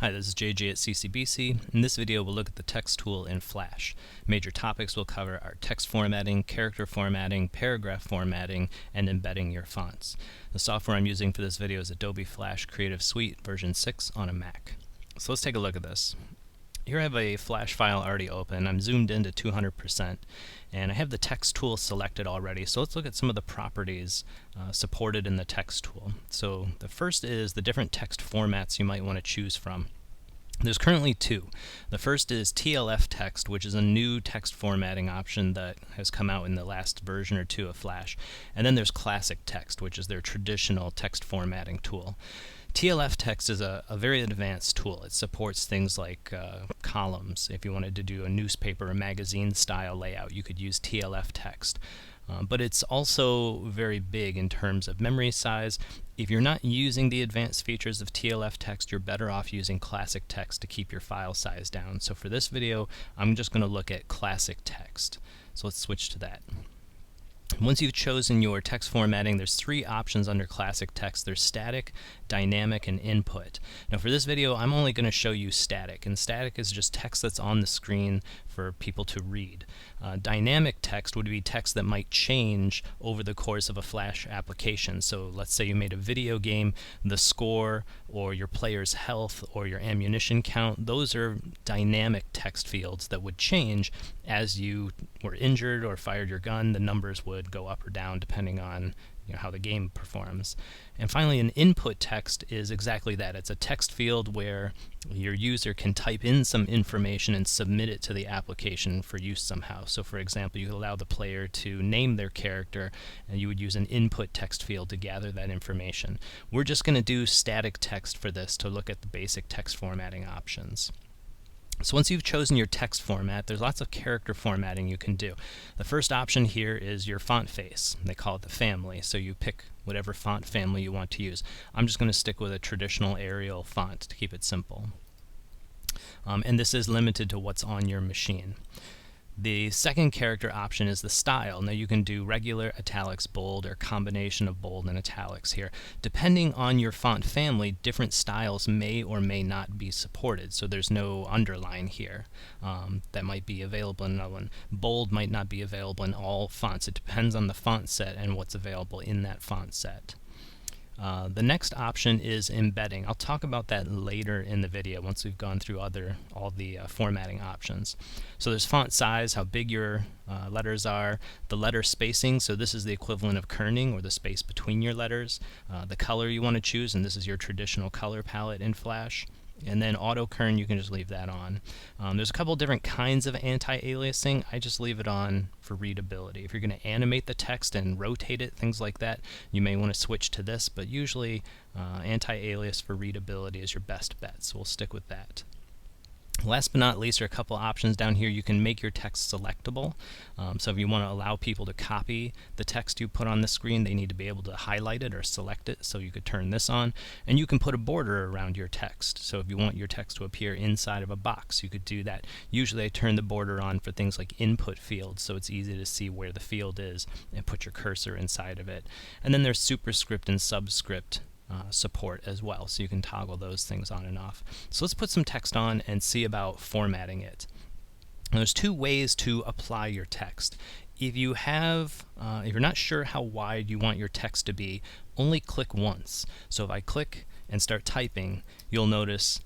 Hi, this is JJ at CCBC. In this video, we'll look at the text tool in Flash. Major topics we'll cover are text formatting, character formatting, paragraph formatting, and embedding your fonts. The software I'm using for this video is Adobe Flash Creative Suite version 6 on a Mac. So let's take a look at this. Here I have a Flash file already open. I'm zoomed into 200%, and I have the text tool selected already. So let's look at some of the properties supported in the text tool. So the first is the different text formats you might want to choose from. There's currently two. The first is TLF text, which is a new text formatting option that has come out in the last version or two of Flash. And then there's classic text, which is their traditional text formatting tool. TLF text is a very advanced tool. It supports things like columns. If you wanted to do a newspaper or magazine style layout, you could use TLF text. But it's also very big in terms of memory size. If you're not using the advanced features of TLF text, you're better off using classic text to keep your file size down. So for this video, I'm just going to look at classic text. So let's switch to that. Once you've chosen your text formatting, there's three options under classic text. There's static, dynamic, and input. Now for this video, I'm only going to show you static, and static is just text that's on the screen for people to read. Dynamic text would be text that might change over the course of a Flash application. So let's say you made a video game, the score, or your player's health, or your ammunition count. Those are dynamic text fields that would change as you were injured or fired your gun. The numbers would go up or down depending on how the game performs. And finally, an input text is exactly that. It's a text field where your user can type in some information and submit it to the application for use somehow. So for example, you could allow the player to name their character, and you would use an input text field to gather that information. We're just going to do static text for this to look at the basic text formatting options. So once you've chosen your text format, there's lots of character formatting you can do. The first option here is your font face. They call it the family, so you pick whatever font family you want to use. I'm just going to stick with a traditional Arial font to keep it simple. And this is limited to what's on your machine. The second character option is the style. Now you can do regular, italics, bold, or combination of bold and italics here. Depending on your font family, different styles may or may not be supported. So there's no underline here that might be available in another one. Bold might not be available in all fonts. It depends on the font set and what's available in that font set. The next option is embedding. I'll talk about that later in the video once we've gone through all the formatting options. So there's font size, how big your letters are, the letter spacing, so this is the equivalent of kerning, or the space between your letters, the color you want to choose, and this is your traditional color palette in Flash. And then auto kern, you can just leave that on. There's a couple different kinds of anti-aliasing. I just leave it on for readability. If you're going to animate the text and rotate it, things like that, you may want to switch to this, but usually anti-alias for readability is your best bet, so we'll stick with that. Last but not least are a couple options down here. You can make your text selectable. So if you want to allow people to copy the text you put on the screen, they need to be able to highlight it or select it. So you could turn this on. And you can put a border around your text. So if you want your text to appear inside of a box, you could do that. Usually I turn the border on for things like input fields, so it's easy to see where the field is and put your cursor inside of it. And then there's superscript and subscript support as well, so you can toggle those things on and off. So let's put some text on and see about formatting it. Now, there's two ways to apply your text. If you're not sure how wide you want your text to be, only click once. So if I click and start typing, you'll notice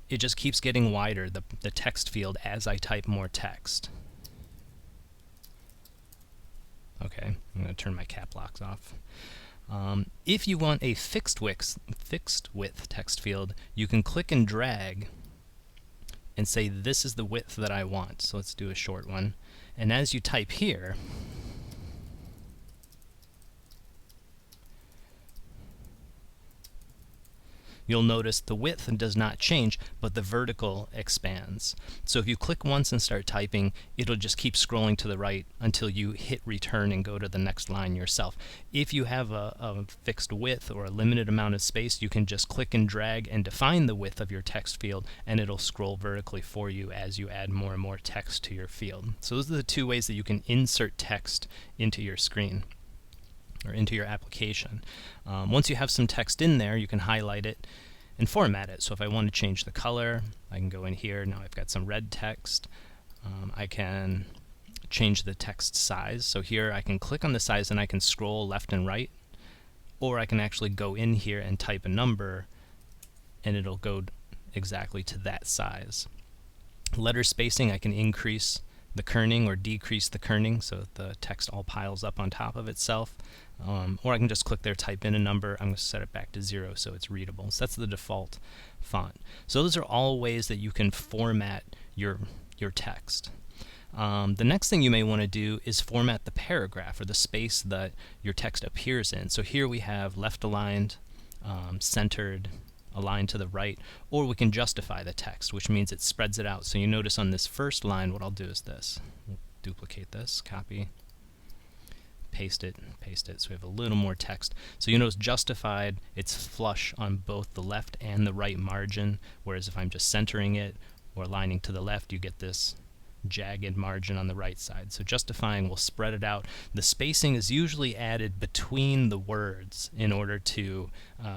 it just keeps getting wider, the text field, as I type more text. Okay, I'm going to turn my cap locks off. If you want a fixed width text field, you can click and drag and say this is the width that I want. So let's do a short one. And as you type here, you'll notice the width does not change, but the vertical expands. So if you click once and start typing, it'll just keep scrolling to the right until you hit return and go to the next line yourself. If you have a fixed width or a limited amount of space, you can just click and drag and define the width of your text field, and it'll scroll vertically for you as you add more and more text to your field. So those are the two ways that you can insert text into your screen or into your application. Once you have some text in there, you can highlight it and format it. So if I want to change the color, I can go in here. Now I've got some red text. I can change the text size. So here I can click on the size and I can scroll left and right, or I can actually go in here and type a number and it'll go exactly to that size. Letter spacing, I can increase the kerning or decrease the kerning so that the text all piles up on top of itself. Or I can just click there, type in a number. I'm going to set it back to 0 so it's readable. So that's the default font. So those are all ways that you can format your text. The next thing you may want to do is format the paragraph or the space that your text appears in. So here we have left aligned, centered, aligned to the right, or we can justify the text, which means it spreads it out. So you notice on this first line, what I'll do is this. We'll duplicate this, copy, paste it, so we have a little more text. So you notice justified, it's flush on both the left and the right margin, whereas if I'm just centering it or aligning to the left, you get this jagged margin on the right side. So justifying will spread it out. The spacing is usually added between the words in order to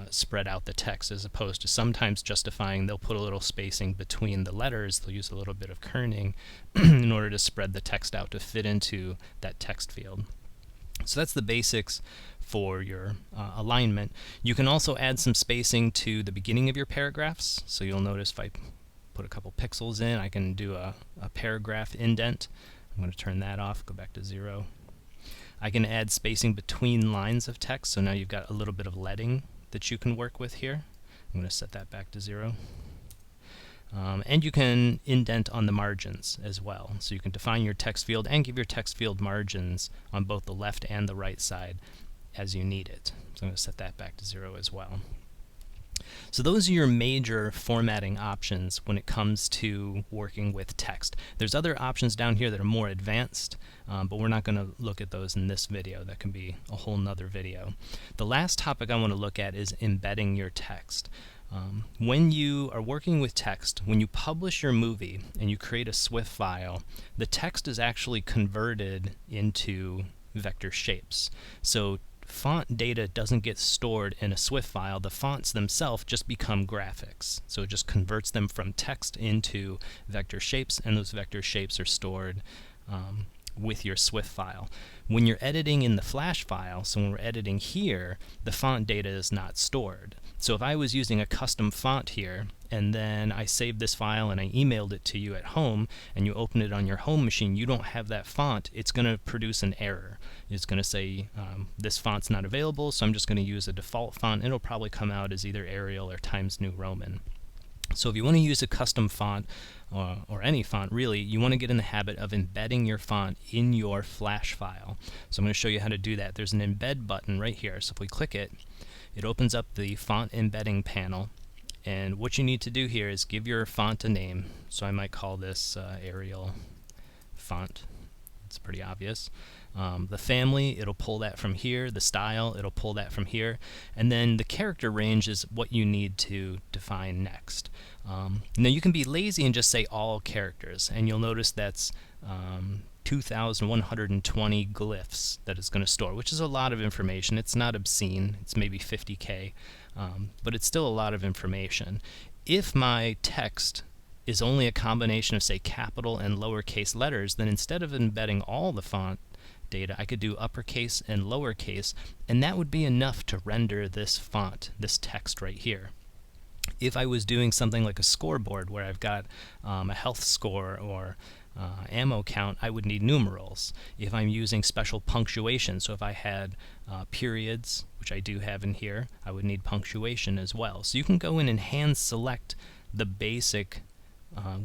spread out the text, as opposed to sometimes justifying they'll put a little spacing between the letters. They'll use a little bit of kerning in order to spread the text out to fit into that text field. So that's the basics for your alignment. You can also add some spacing to the beginning of your paragraphs. So you'll notice if I put a couple pixels in, I can do a paragraph indent. I'm going to turn that off, go back to 0. I can add spacing between lines of text, so now you've got a little bit of leading that you can work with here. I'm going to set that back to 0. And you can indent on the margins as well. So you can define your text field and give your text field margins on both the left and the right side as you need it. So I'm going to set that back to 0 as well. So those are your major formatting options when it comes to working with text. There's other options down here that are more advanced, but we're not going to look at those in this video. That can be a whole nother video. The last topic I want to look at is embedding your text. When you are working with text, when you publish your movie and you create a SWF file, the text is actually converted into vector shapes. So font data doesn't get stored in a SWF file. The fonts themselves just become graphics. So it just converts them from text into vector shapes, and those vector shapes are stored with your SWF file. When you're editing in the Flash file, so when we're editing here, the font data is not stored. So if I was using a custom font here, and then I saved this file and I emailed it to you at home, and you open it on your home machine, you don't have that font, it's going to produce an error. It's going to say, this font's not available, so I'm just going to use a default font. It'll probably come out as either Arial or Times New Roman. So if you want to use a custom font, or any font really, you want to get in the habit of embedding your font in your Flash file. So I'm going to show you how to do that. There's an embed button right here. So if we click it, it opens up the font embedding panel. And what you need to do here is give your font a name. So I might call this Arial font. It's pretty obvious. The family, it'll pull that from here. The style, it'll pull that from here. And then the character range is what you need to define next. Now you can be lazy and just say all characters, and you'll notice that's 2,120 glyphs that it's going to store, which is a lot of information. It's not obscene. It's maybe 50K, but it's still a lot of information. If my text is only a combination of, say, capital and lowercase letters, then instead of embedding all the font data, I could do uppercase and lowercase, and that would be enough to render this font, this text right here. If I was doing something like a scoreboard where I've got a health score or ammo count, I would need numerals. If I'm using special punctuation, so if I had periods, which I do have in here, I would need punctuation as well. So you can go in and hand select the basic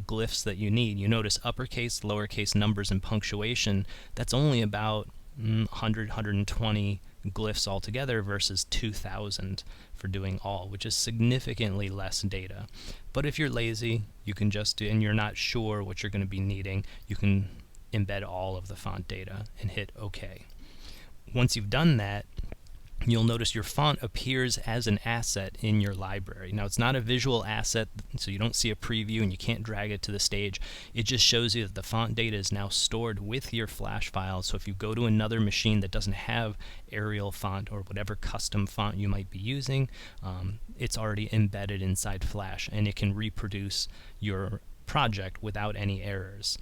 glyphs that you need. You notice uppercase, lowercase, numbers, and punctuation, that's only about 100, 120 glyphs altogether versus 2,000 for doing all, which is significantly less data. But if you're lazy, you can just do, and you're not sure what you're going to be needing, you can embed all of the font data and hit OK. Once you've done that, you'll notice your font appears as an asset in your library. Now, it's not a visual asset, so you don't see a preview and you can't drag it to the stage. It just shows you that the font data is now stored with your Flash file. So if you go to another machine that doesn't have Arial font or whatever custom font you might be using, it's already embedded inside Flash, and it can reproduce your project without any errors.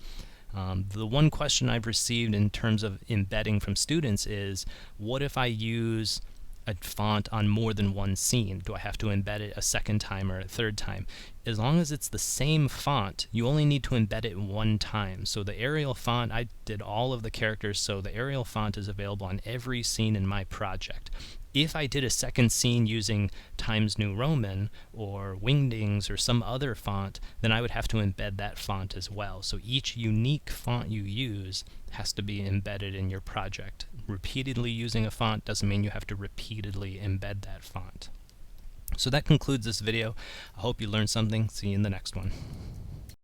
The one question I've received in terms of embedding from students is, what if I use a font on more than one scene? Do I have to embed it a second time or a third time? As long as it's the same font, you only need to embed it one time. So the Arial font, I did all of the characters, so the Arial font is available on every scene in my project. If I did a second scene using Times New Roman or Wingdings or some other font, then I would have to embed that font as well. So each unique font you use has to be embedded in your project. Repeatedly using a font doesn't mean you have to repeatedly embed that font. So that concludes this video. I hope you learned something. See you in the next one.